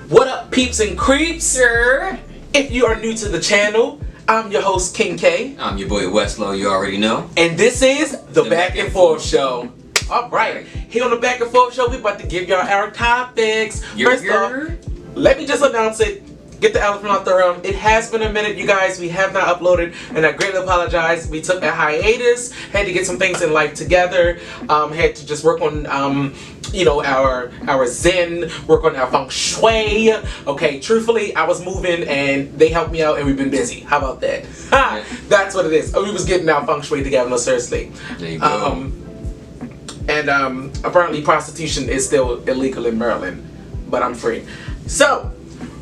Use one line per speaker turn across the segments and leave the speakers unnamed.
What up, peeps and creeps?
Sure.
If you are new to the channel, I'm your host, King K.
I'm your boy Westlow, you already know.
And this is the Back and Forth Show. Alright, here on the Back and Forth Show, we about to give y'all our topics. First off, let me just announce it. Get the elephant out the room. It has been a minute, you guys. We have not uploaded, and I greatly apologize. We took a hiatus, had to get some things in life together, had to just work on, our zen, work on our feng shui. Okay, truthfully, I was moving, and they helped me out, and we've been busy. How about that? Ha! That's what it is. We was getting our feng shui together, no, seriously.
There you go.
Apparently prostitution is still illegal in Maryland, but I'm free. So,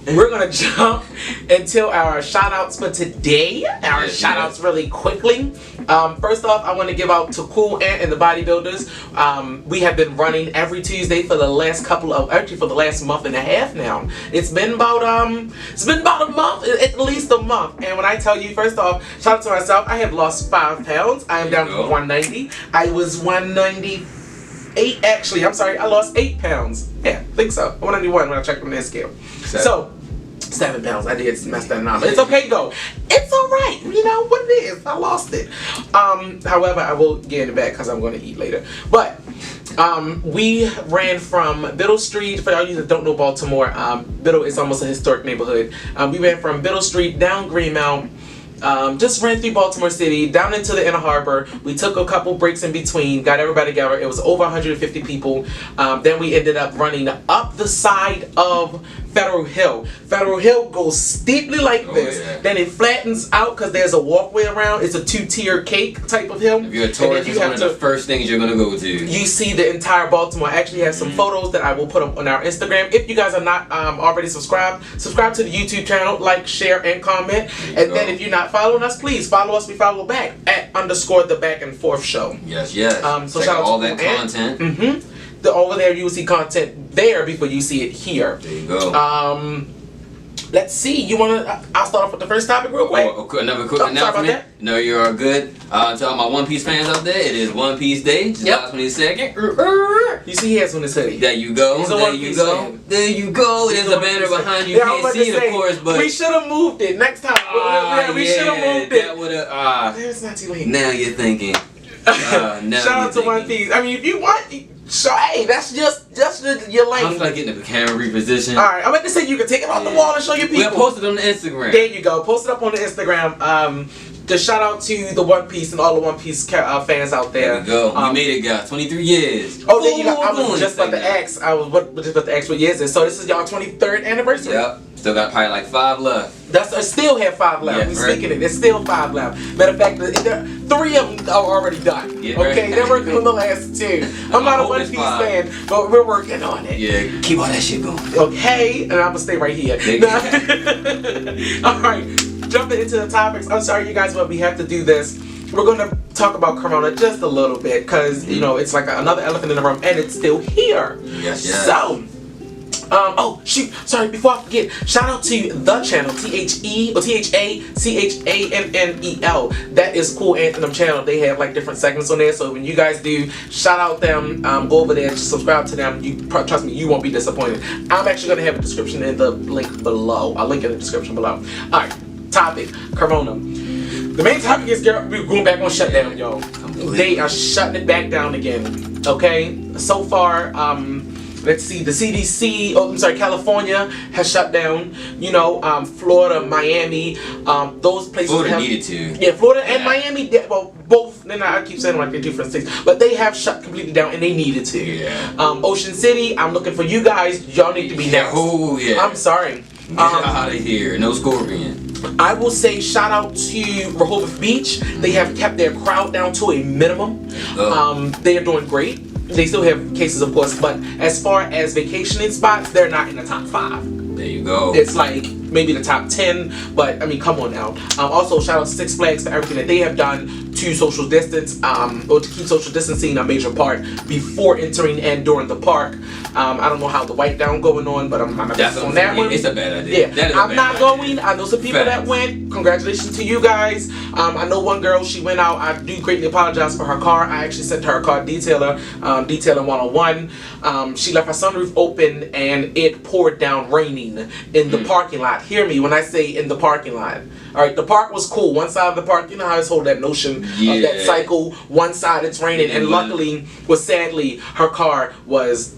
we're gonna jump into our shout outs for today. Our shout outs really quickly. First off, I want to give out to Cool Ant and the Bodybuilders. We have been running every Tuesday for the last for the last month and a half now. It's been about a month, at least a month. And when I tell you, first off, shout out to myself, I have lost 5 pounds. I am down to 190. I was 198 actually. I'm sorry, I lost 8 pounds. Yeah, I think so. 191 when I checked on the scale. So 7 pounds. I did mess that up. It's okay though. It's alright. You know what it is. I lost it. However, I will get it back because I'm going to eat later. But we ran from Biddle Street. For all you that don't know Baltimore, Biddle is almost a historic neighborhood. We ran from Biddle Street down Greenmount. Just ran through Baltimore City, down into the Inner Harbor. We took a couple breaks in between, got everybody together. It was over 150 people. Then we ended up running up the side of Federal Hill. Federal Hill goes steeply like this, then it flattens out because there's a walkway around. It's a 2-tier cake type of hill.
If you're a tourist, it's one of the first things you're gonna go to.
You see the entire Baltimore. I actually have some photos that I will put up on our Instagram. If you guys are not already subscribed, subscribe to the YouTube channel, like, share, and comment. And then if you're not following us, please follow us. We follow back at _ the Back and Forth Show.
Yes.
So
check
shout out
all
to
that content.
Over there, you will see content there before you see it here.
There you go.
Let's see. You wanna? I'll start off with the first topic real quick.
Another quick announcement.
Sorry about that.
No, you are good. To all my One Piece fans out there, it is One Piece Day, July 22nd.
You see, he has on his hoodie.
There you go. There you go. There you go. There's a banner behind you. You can't see it, of course, but
we should have moved it next time. We should have moved it.
That would have.
It's not too late.
Now you're thinking.
Shout out to One Piece. I mean, if you want. So hey, that's just your lane.
I feel like getting the camera repositioned.
Alright, I'm about to say you can take it off the wall and show your people.
We'll post it on the Instagram.
There you go. Post it up on the Instagram. Just shout out to the One Piece and all the One Piece fans out there.
There we go. We made it, guys. 23 years.
Oh, there you go. I was just about to ask. What years is. So this is y'all 23rd anniversary.
Yep. Still got probably like 5 left.
I still have 5 left.
Yeah,
Speaking of it, there's still 5 left. Matter of fact, 3 of them are already done.
Yeah,
okay, they're working on the last 2. I'm not a One Piece fan, but we're working on it.
Yeah, keep all that shit going.
Okay, and I'm gonna stay right here. Alright, jumping into the topics. I'm sorry, you guys, but we have to do this. We're gonna talk about Corona just a little bit because it's like another elephant in the room, and it's still here.
Yes.
So. Oh shoot! Sorry. Before I forget, shout out to the channel THACHANNEL. That is Cool Ant and them channel. They have like different segments on there. So when you guys do, shout out them. Go over there, subscribe to them. Trust me, you won't be disappointed. I'm actually gonna have a description in the link below. I'll link in the description below. All right. Topic: Corona. The main topic is we're going back on shutdown, y'all. They are shutting it back down again. Okay. So far, let's see, the CDC, California has shut down, Florida, Miami, those places.
Florida needed to.
Yeah, Florida and Miami, both, I keep saying like they're different states, but they have shut completely down and they needed to.
Yeah.
Ocean City, I'm looking for you guys, y'all need to be next.
Oh, yeah.
I'm sorry.
Get out of here, no scorpion.
I will say shout out to Rehoboth Beach. They have kept their crowd down to a minimum. They are doing great. They still have cases, of course, but as far as vacationing spots, they're not in the top 5.
There you go.
It's like maybe the top 10, but I mean, come on now. Also, shout out to Six Flags for everything that they have done to social distance, or to keep social distancing a major part before entering and during the park. I don't know how the wipe down going on, but I'm not on that one.
It's a bad idea.
Yeah, I'm not going. I know some people that went. Congratulations to you guys. I know one girl, she went out. I do greatly apologize for her car. I actually sent her a car detailer, detailing 101. She left her sunroof open and it poured down raining in the parking lot. Hear me when I say in the parking lot. Alright, the park was cool. One side of the park, you know how it's hold that notion of that cycle. One side it's raining, and luckily, sadly, her car was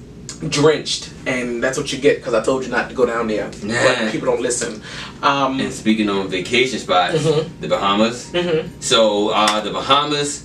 drenched, and that's what you get because I told you not to go down there. But people don't listen.
And speaking on vacation spots, the Bahamas. So the Bahamas.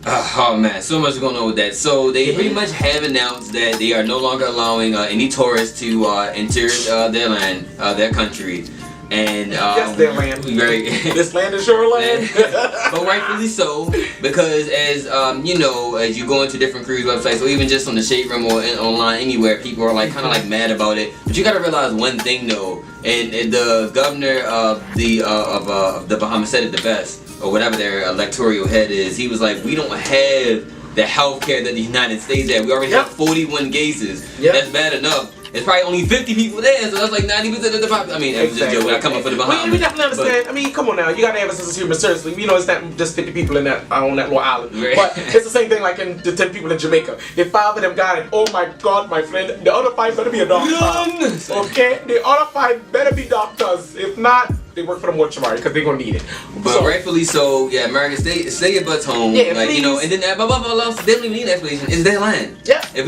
Oh man, so much going on with that. So they pretty much have announced that they are no longer allowing any tourists to enter their land, their country. And
that's their land. This land is your land.
But rightfully so, because as you know, as you go into different cruise websites or even just on the Shade Room or online anywhere, people are like kind of like mad about it. But you gotta realize one thing though, and the governor of the Bahamas said it the best, or whatever their electoral head is. He was like, we don't have the healthcare that the United States have. We already have 41 cases. That's bad enough. There's probably only 50 people there, so that's like 90% of the population. I mean, I'm just joking. I come up for the Bahamas.
We definitely understand. I mean, come on now. You gotta have a sense of humor. Seriously, you know, it's not just 50 people in that on that little island.
Right.
But it's the same thing like in the 10 people in Jamaica. If 5 of them got it, oh my God, my friend, the other 5 better be a doctor. Okay, the other 5 better be doctors. If not, they work for the mortuary because they're gonna need it.
But rightfully so, yeah, America, stay your butts home.
Yeah,
like
please.
you know, and then they don't even need an explanation. It's their land.
Yeah.
If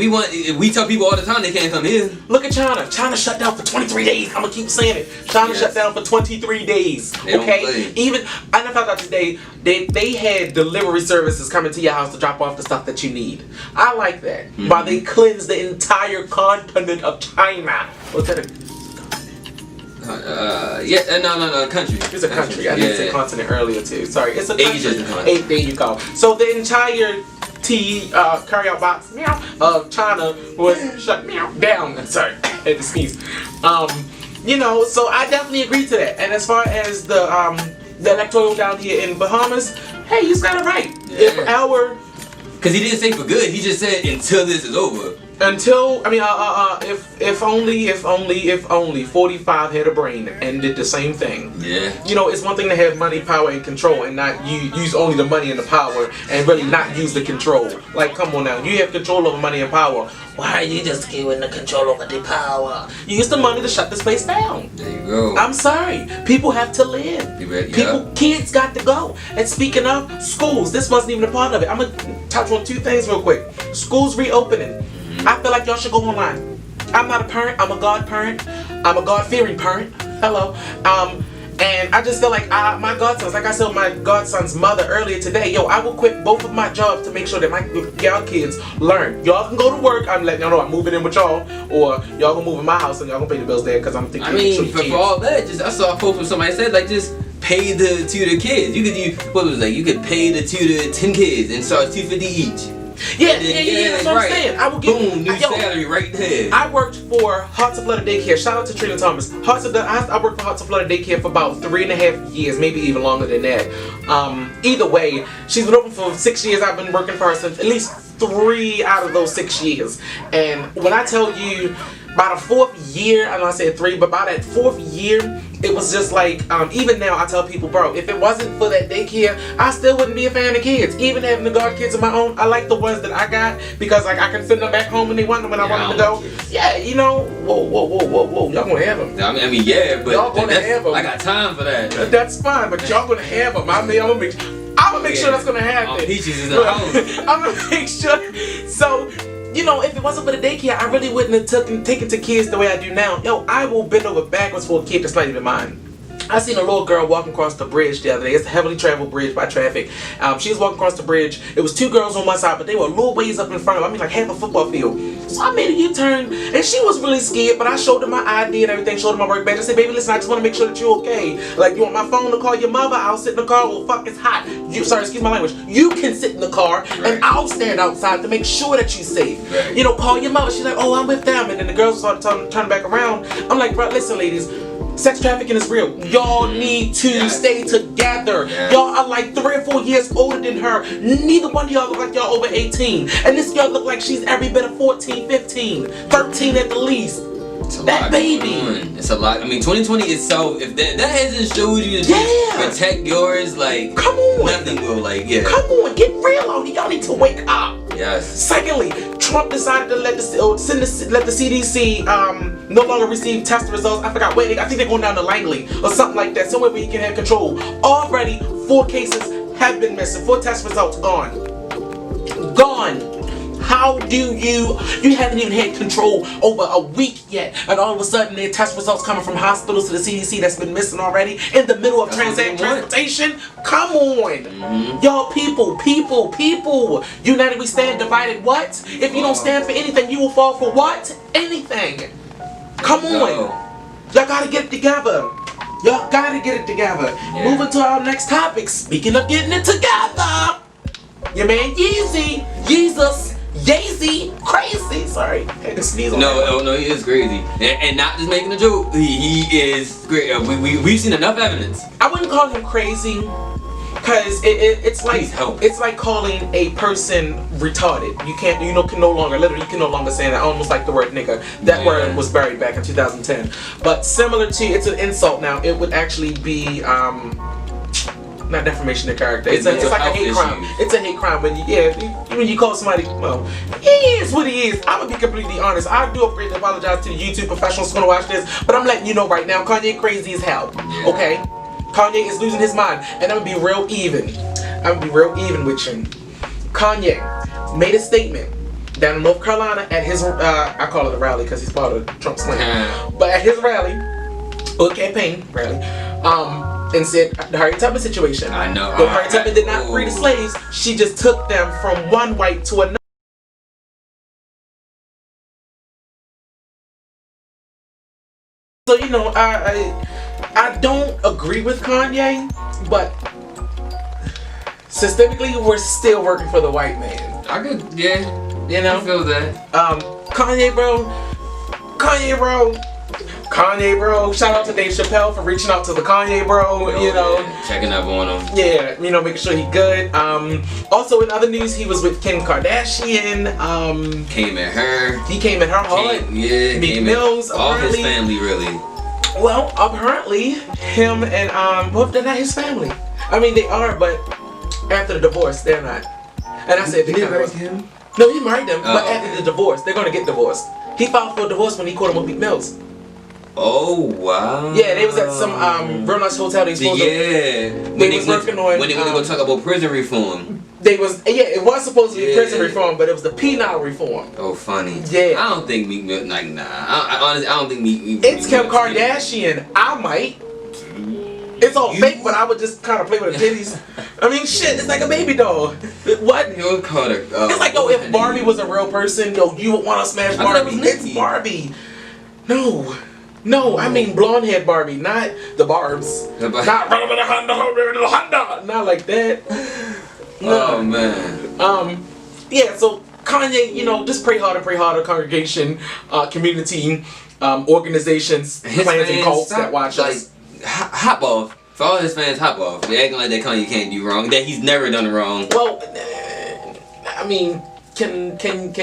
we tell people all the time they can't come here.
Look at China. China shut down for 23 days. I'm gonna keep saying it. China shut down for 23 days. Okay. Even I found out today they had delivery services coming to your house to drop off the stuff that you need. I like that. While they cleansed the entire continent of China. What's that?
No, country.
It's a country. I didn't say continent earlier too. Sorry, it's a country.
Asia's a continent.
There you go. So the entire carry-out box of China was shut down. Sorry, I had to sneeze. You know, so I definitely agree to that. And as far as the electoral down here in Bahamas, hey, you got it right.
Because he didn't say for good. He just said until this is over.
Until, I mean, if only 45 had a brain and did the same thing.
Yeah.
You know, it's one thing to have money, power, and control, and not use only the money and the power, and really not use the control. Like, come on now, you have control over money and power. Why are you just giving the control over the power? You use the money to shut this place down.
There you go.
I'm sorry. People have to live. Kids got to go. And speaking of schools, this wasn't even a part of it. I'm gonna touch on 2 things real quick. Schools reopening. I feel like y'all should go online. I'm not a parent. I'm a God parent. I'm a God-fearing parent. Hello. And I just feel like my godsons, like I said, my godson's mother earlier today, I will quit both of my jobs to make sure that y'all kids learn. Y'all can go to work. I'm letting y'all know I'm moving in with y'all, or y'all gonna move in my house and y'all gonna pay the bills there because I'm thinking.
I mean, for all that, I saw a post where somebody said like just pay the tutor kids. You could you could pay the tutor 10 kids and charge $250 each.
Yeah, that's what I'm saying. I will give
new salary right there.
I worked for Hearts of Blood Daycare. Shout out to Trina Thomas. I worked for Hearts of Blood Daycare for about 3.5 years, maybe even longer than that. Either way, she's been open for 6 years. I've been working for her since at least 3 out of those 6 years. And when I tell you, by the 4th year, I know I said 3, but by that 4th year, it was just like, even now I tell people, bro, if it wasn't for that daycare, I still wouldn't be a fan of kids. Even having the guard kids of my own, I like the ones that I got because like I can send them back home when they want them when I want them to go. Yeah, you know, whoa, y'all gonna have them.
I mean, yeah, but
y'all gonna have them.
I got time for that.
That's fine, but y'all gonna have them. I'm gonna make sure that's gonna happen.
Peaches is in the house.
I'm gonna make sure. So, you know, if it wasn't for the daycare, I really wouldn't have taken to kids the way I do now. I will bend over backwards for a kid that's not even mine. I seen a little girl walking across the bridge the other day. It's a heavily traveled bridge by traffic. She was walking across the bridge. It was 2 girls on one side, but they were a little ways up in front of her. I mean, like half a football field. So I made a U-turn, and she was really scared, but I showed her my ID and everything, showed her my work badge. I said, baby, listen, I just want to make sure that you're okay. Like, you want my phone to call your mother? I'll sit in the car. Well, fuck, it's hot. Excuse my language. You can sit in the car, and I'll stand outside to make sure that you're safe.
Right.
You know, call your mother. She's like, oh, I'm with them. And then the girls started turning back around. I'm like, bro, listen, ladies. Sex trafficking is real. Y'all need to stay together. Y'all are like 3 or 4 years older than her. Neither one of y'all look like y'all over 18. And this girl look like she's every bit of 14, 15, 13 at the least. That baby.
It's a lot. I mean, 2020 itself, if that hasn't showed you to protect yours, like,
come on.
Nothing will, like,
Come on, get real on it. Y'all need to wake up.
Yes.
Secondly, Trump decided to let the CDC no longer receive test results. I forgot where. I think they're going down to Langley or something like that, somewhere where he can have control. Already, 4 cases have been missing. 4 test results gone. How do you haven't even had control over a week yet, and all of a sudden their test results coming from hospitals to the CDC that's been missing already in the middle of transportation? Come on. Y'all people. United we stand, divided what? If you don't stand for anything, you will fall for what? Anything. Come on. Y'all gotta get it together. Moving to our next topic. Speaking of getting it together, your man Yeezy, crazy. Sorry, had to sneeze on that.
No, he is crazy, and not just making a joke. He is great. We've seen enough evidence.
I wouldn't call him crazy, cause it's like calling a person retarded. You can no longer say that. Almost like the word nigga. That word was buried back in 2010. But similar to, it's an insult now. It would actually be not defamation of character. It's like a hate crime. It's a hate crime when you call somebody, well, he is what he is. I'm gonna be completely honest. I do afraid to apologize to the YouTube professionals who's gonna watch this, but I'm letting you know right now, Kanye crazy as hell. Okay? Kanye is losing his mind, and I'm gonna be real even. With you. Kanye made a statement down in North Carolina at his I call it a rally because he's part of Trump's clan. But at his rally, or campaign rally, and said the Harriet Tubman situation.
I know.
But Harriet Tubman did not free the slaves. She just took them from one white to another. So I don't agree with Kanye, but systemically we're still working for the white man.
I could, I feel that. Kanye bro, shout out to Dave Chappelle for reaching out to the Kanye bro, checking up on him.
Yeah, making sure he good. Also in other news, he was with Kim Kardashian.
Came at her.
He came at her hard. Meek Mills,
all his family really.
Well, apparently him and well, they're not his family. I mean, they are, but after the divorce, they're not. And I said,
did he marry him?
No, he married them, but after the divorce, they're gonna get divorced. He filed for a divorce when he caught him with Meek Mills.
Oh wow!
Yeah, they was at some real nice hotel. They supposed
when they went to go talk about prison reform.
It was supposed to be prison reform, but it was the penal reform.
Oh, funny.
Yeah.
I don't think Meek Mill, I honestly, I don't think Meek.
It's Kim Kardashian. I might. It's all fake, but I would just kind of play with the titties. I mean, shit, it's like a baby doll. What?
You'll call her.
It's like, if Barbie was a real person, you would want to smash Barbie. It's Barbie. No, I mean blonde head Barbie, not the Barbs. Not like that. No.
Oh man.
So Kanye, just pray harder, congregation, community, organizations, clans and cults that watch us.
Hop off. For all his fans, hop off. They're acting like that Kanye can't do wrong. That he's never done wrong.
Well, I mean, can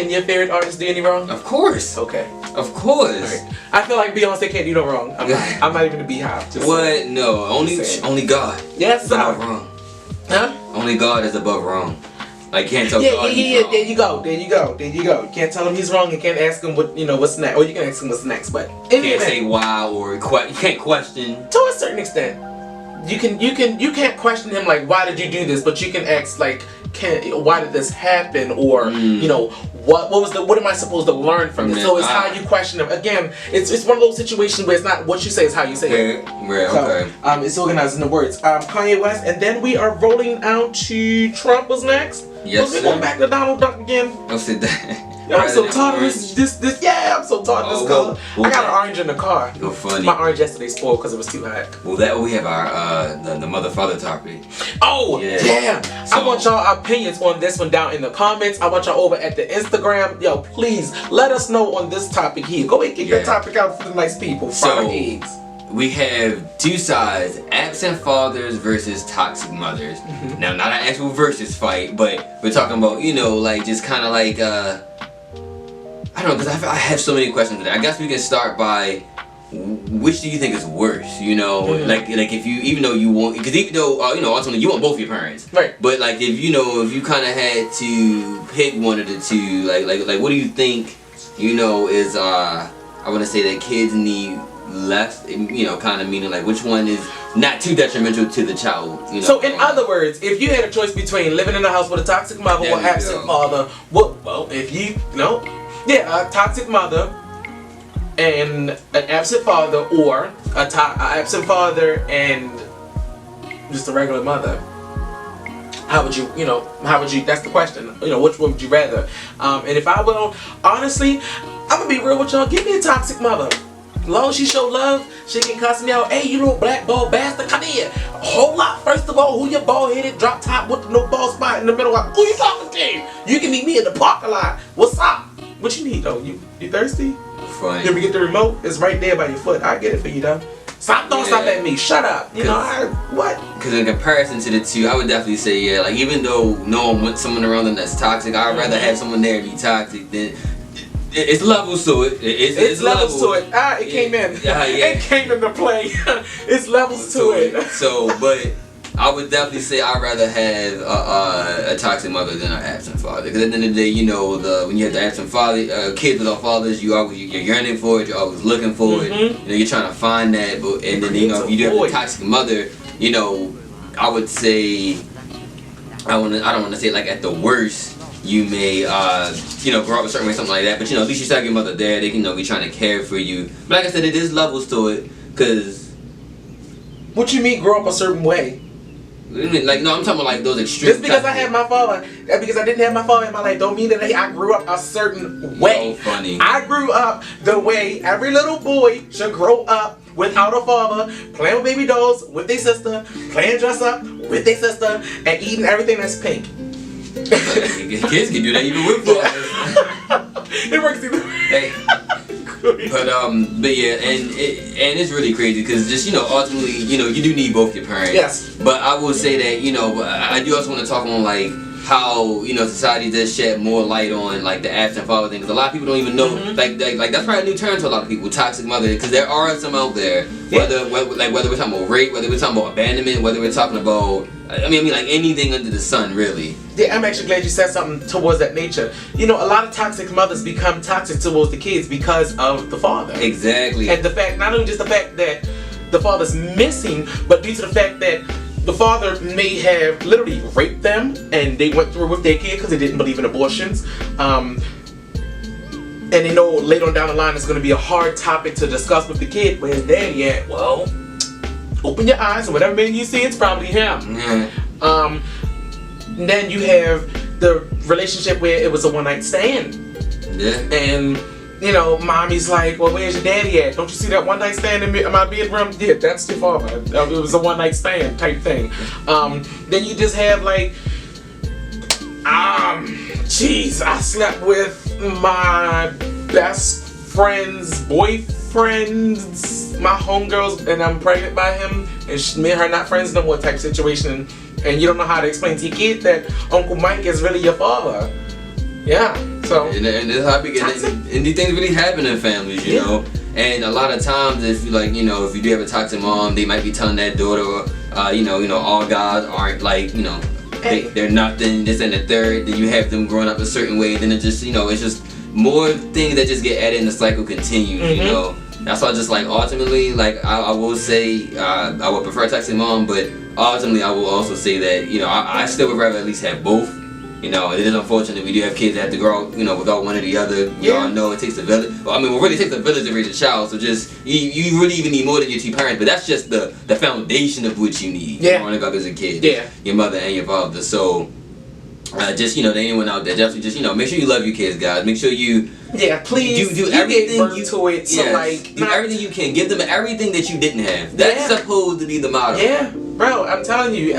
your favorite artist do any wrong?
Of course.
Okay.
Of course.
Right. I feel like Beyonce can't do no wrong. I'm not even a beehive.
What? No. Only God.
Yes, sir.
Above wrong.
Huh?
Only God is above wrong. Like, can't tell God
he's wrong. There you go. You can't tell him he's wrong and can't ask him what's next. Or you can ask him what's next, but
you can't say why or you can't question.
To a certain extent. You can't question him like, why did you do this? But you can ask like, why did this happen? Or what am I supposed to learn from this? So it's how you question him. Again, it's one of those situations where it's not what you say, it's how you say it.
Right, okay.
It's organized in the words. Kanye West, and then we are rolling out to Trump was next.
Yes,
we're going back to Donald Duck again.
Don't say that.
I'm so tired of this. Yeah, I'm so tired of this color. I got an orange in the car.
You're funny.
My orange yesterday spoiled because it was too hot.
Well, we have our the mother-father topic.
Oh, yeah. So, I want y'all opinions on this one down in the comments. I want y'all over at the Instagram. Yo, please let us know on this topic here. Go ahead and get your topic out for the nice people.
So, we have two sides: absent fathers versus toxic mothers. Now, not an actual versus fight, but we're talking about, you know, like just kind of like I don't know, because I have so many questions today. I guess we can start by, which do you think is worse? You know, like if you, even though you want, because even though you know, ultimately you want both your parents,
right?
But like if you know, if you kind of had to pick one of the two, like what do you think? You know, is I want to say that kids need less. You know, kind of meaning like which one is not too detrimental to the child. You know.
So in other words, if you had a choice between living in a house with a toxic mother or absent father, well, if you know, a toxic mother and an absent father, or a absent father and just a regular mother, how would you, that's the question, which one would you rather? And if I will, honestly, I'm gonna be real with y'all, give me a toxic mother. As long as she show love, she can cuss me out. Hey, you little black ball bastard, come here. A whole lot. First of all, who your bald headed, drop top with no ball spot in the middle? Who you talking to? You can meet me in the parking lot. What's up? What you need though? You thirsty?
Funny.
Let me get the remote. It's right there by your foot. I get it for you though. Stop! Don't stop at me. Shut up. What?
Because in comparison to the two, I would definitely say like even though no one wants someone around them that's toxic, I'd rather have someone there be toxic than. It's levels to it. It's levels to it.
It came in. It came into play. It's levels to it.
So, but I would definitely say I'd rather have a toxic mother than an absent father. Because at the end of the day, you know, when you have the absent father, kids without fathers, you're yearning for it. You're always looking for it. You know, you're trying to find that. But and then you know, if you do have a toxic mother, you know, I would say I don't want to say like at the worst. You may, grow up a certain way, something like that. But, at least you still have your mother there. They can, be trying to care for you. But like I said, it is levels to it. Because...
What you mean grow up a certain way?
Like, no, I'm talking about, like, those extreme...
Just because I had my father, because I didn't have my father in my life, don't mean that I grew up a certain way.
So funny.
I grew up the way every little boy should grow up without a father, playing with baby dolls with their sister, playing dress up with their sister, and eating everything that's pink.
Kids can do that even with fathers.
It works either way.
But yeah, and it's really crazy because just ultimately you do need both your parents.
Yes.
But I will say that I do also want to talk on like how society does shed more light on like the absent father thing because a lot of people don't even know like that's probably a new term to a lot of people, toxic mother, because there are some out there whether we're talking about rape, whether we're talking about abandonment, whether we're talking about I mean like anything under the sun really.
Yeah, I'm actually glad you said something towards that nature. A lot of toxic mothers become toxic towards the kids because of the father.
Exactly.
And the fact, not only just the fact that the father's missing, but due to the fact that the father may have literally raped them and they went through with their kid because they didn't believe in abortions. And they know later on down the line it's going to be a hard topic to discuss with the kid. Where's daddy at? Well, open your eyes and whatever man you see, it's probably him. Then you have the relationship where it was a one-night stand.
Yeah.
And mommy's like, well, where's your daddy at? Don't you see that one-night stand in my bedroom? Yeah, that's your father. It was a one-night stand type thing. Then you just have like, I slept with my best friend's boyfriends, my homegirls, and I'm pregnant by him, and me and her not friends no more type situation. And you don't know how to explain to your kid that Uncle Mike is really your father. Yeah, so.
And that's how and these things really happen in families, you know. And a lot of times, if you do have a toxic mom, they might be telling that daughter, all guys aren't like, they're nothing, this and the third. Then you have them growing up a certain way, then it just, it's just more things that just get added and the cycle continues, you know. That's why just like ultimately, like I will say, I would prefer a toxic mom, but ultimately I will also say that, I still would rather at least have both. It is unfortunate we do have kids that have to grow up, without one or the other. We all know it takes a village. Well, I mean, it really takes a village to raise a child. So just you really even need more than your two parents. But that's just the foundation of what you need growing up as a kid. Yeah. Your mother and your father. So just to anyone out there, definitely just make sure you love your kids, guys. Make sure you
please
do everything to it.
So like
do everything you can. Give them everything that you didn't have. That's supposed to be the motto.
Yeah. Bro, I'm telling you,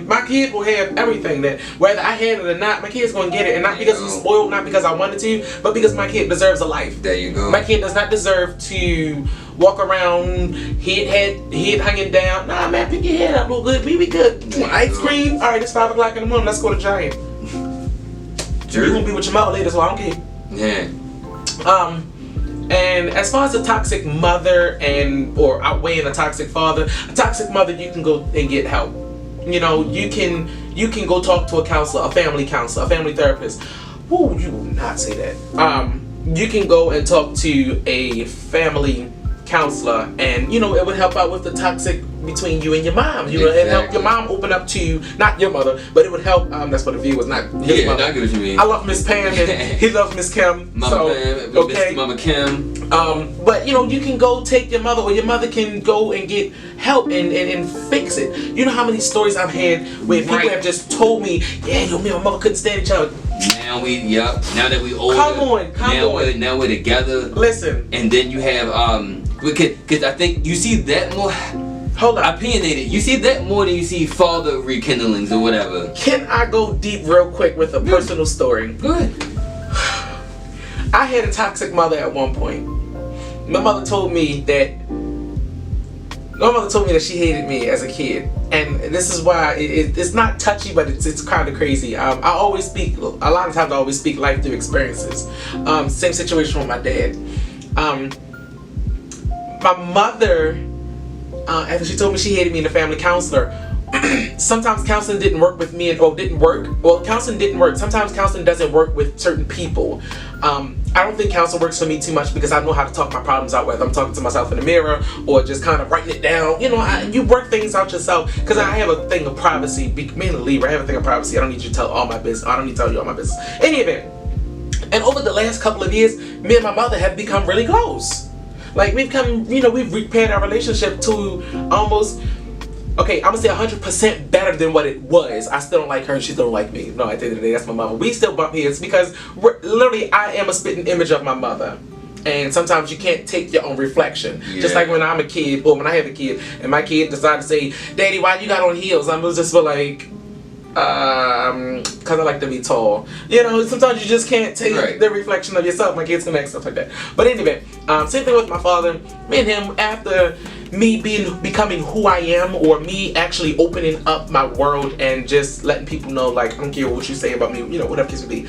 my kid will have everything that, whether I had it or not, my kid's gonna get it. And not because he's spoiled, not because I wanted to, but because my kid deserves a life.
There you go.
My kid does not deserve to walk around, head hanging down. Nah, man, pick your head up real good. We good. Ice cream? Alright, it's 5 o'clock in the morning. Let's go to Giant. You're gonna be with your mother later, so I don't care.
Yeah.
And as far as a toxic mother or outweighing a toxic father, a toxic mother, you can go and get help. You know, you can go talk to a counselor, a family therapist. Woo, you will not say that. You can go and talk to a family counselor, and you know, it would help out with the toxic between you and your mom. You know, it help your mom open up to you, not your mother, but it would help. That's what the view was, not his mother.
I get what you mean.
I love Miss Pam, and he loves Miss Kim.
Mama Pam,
okay,
Mama Kim.
But you know, you can go take your mother, or your mother can go and get help and fix it. You know how many stories I've had where people have just told me, yeah, yo, me and my mother couldn't stand each other.
Now that we older.
Come on.
Now we're together.
Listen.
And then you have because I think you see that more.
Hold on.
Opinionated. You see that more than you see father rekindlings or whatever.
Can I go deep real quick with a personal story?
Go ahead.
I had a toxic mother at one point. My mother told me that she hated me as a kid, and this is why it's not touchy, but it's kind of crazy. A lot of times I always speak life through experiences. Same situation with my dad. My mother, after she told me she hated me, and the family counselor, sometimes counseling didn't work with me, counseling didn't work. Sometimes counseling doesn't work with certain people. I don't think counseling works for me too much because I know how to talk my problems out, whether I'm talking to myself in the mirror or just kind of writing it down. You know, you work things out yourself, because I have a thing of privacy. Being a Libra, I have a thing of privacy. I don't need you to tell all my business. I don't need to tell you all my business. Any event. And over the last couple of years, me and my mother have become really close. Like, we've repaired our relationship to almost, okay, I'm gonna say 100% better than what it was. I still don't like her, and she still don't like me. No, at the end of the day, that's my mother. We still bump heads because literally I am a spitting image of my mother. And sometimes you can't take your own reflection. Yeah. Just like when I'm a kid, or when I have a kid, and my kid decides to say, "Daddy, why you got on heels?" I'm just like, because I like to be tall. You know, sometimes you just can't take the reflection of yourself. My kids can act stuff like that. But anyway, same thing with my father. Me and him, after me becoming who I am, or me actually opening up my world and just letting people know, like, I don't care what you say about me, you know, whatever case may be.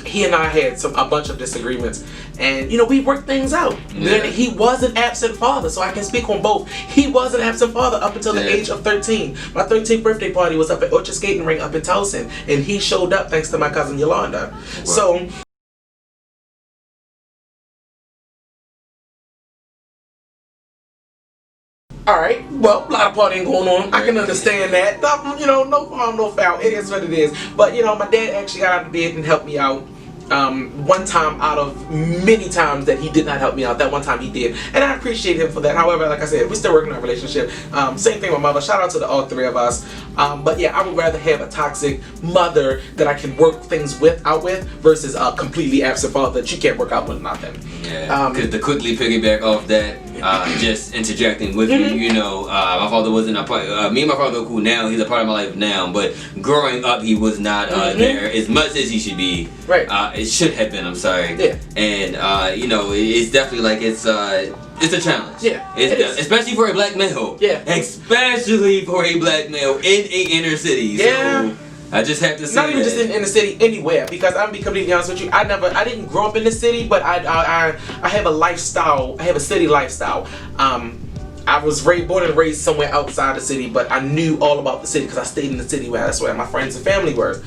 He and I had a bunch of disagreements, and you know, we worked things out. Yeah. He was an absent father, so I can speak on both. He was an absent father up until the age of 13. My 13th birthday party was up at Orchard Skating Ring up in Towson, and he showed up thanks to my cousin Yolanda. Wow. So alright, well, a lot of partying going on. I can understand that. You know, no harm, no foul. It is what it is. But, you know, my dad actually got out of bed and helped me out. One time out of many times that he did not help me out. That one time he did. And I appreciate him for that. However, like I said, we're still working on our relationship. Same thing with mother. Shout out to all three of us. But yeah, I would rather have a toxic mother that I can work things out with versus a completely absent father that you can't work out with nothing.
Yeah, because to quickly piggyback off that, just interjecting with you, you know, my father wasn't a part, me and my father are cool now, he's a part of my life now, but growing up he was not there as much as he should be. Right. It should have been, I'm sorry. Yeah. And, you know, it's definitely like it's a challenge. Yeah. Especially for a black male. Yeah. Especially for a black male in a inner city. Yeah. So, I just have to say
not even just in the city, anywhere, because I'm gonna be completely honest with you. I didn't grow up in the city, but I have a lifestyle. I have a city lifestyle. I was born and raised somewhere outside the city, but I knew all about the city because I stayed in the city where that's where my friends and family were.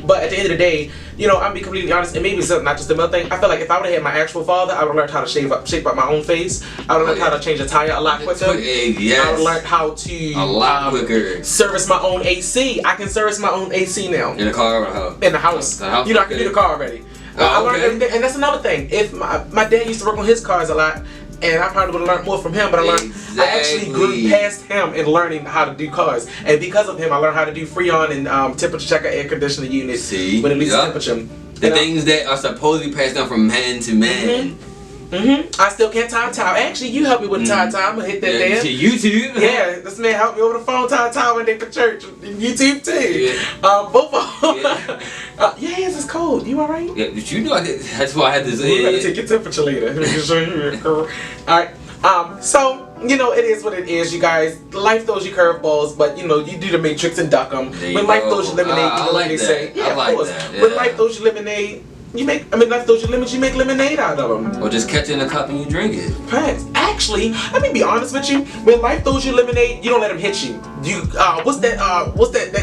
But at the end of the day, you know, I'm be completely honest, and maybe it's not just a male thing. I feel like if I would have had my actual father, I would have learned how to shape up my own face. I would have learned how to change a tire a lot quicker. Yes. I would have learned how to
a lot quicker
service my own AC. I can service my own AC now.
In the car or house?
In the house. You know, I can do the car already. I learned everything, and that's another thing. If my dad used to work on his cars a lot, and I probably would have learned more from him, but I actually grew past him in learning how to do cars. And because of him, I learned how to do Freon and temperature checker air conditioner units.
See?
When it leaves temperature.
The things that are supposedly passed down from man to man.
I still can't tie a towel. Actually, you help me with the tie. I'm gonna hit that there.
To YouTube.
Yeah, this man helped me over the phone tie a towel one day for church. YouTube too.
Yeah.
Both of them. Yes, it's cold. You alright?
Yeah, but you know that's why I had this.
We're gonna take your temperature later. Alright. So you know, it is what it is, you guys. Life throws you curveballs, but you know, you do the matrix and duck them. When life throws you lemonade, you know what they say. Yeah, of course. When life throws you lemonade, life throws you lemons, you make lemonade out of them.
Or just catch it in a cup and you drink it.
Facts. Actually, let me be honest with you. When life throws you lemonade, you don't let them hit you. You what's that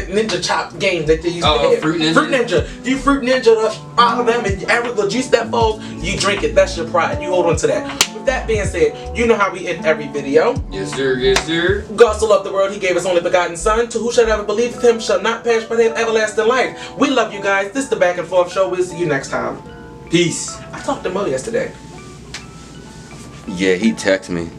ninja chop game that they used to have?
Fruit Ninja.
Fruit Ninja. You Fruit Ninja all of them, and every the juice that falls, you drink it. That's your pride. You hold on to that. With that being said, you know how we end every video.
Yes, sir. Yes, sir.
God so loved the world, He gave His only begotten Son. To who shall ever believe Him shall not perish but have everlasting life. We love you guys. This is the Back and Forth Show. We'll see you next time.
Peace.
I talked to Mo yesterday.
Yeah, he texted me.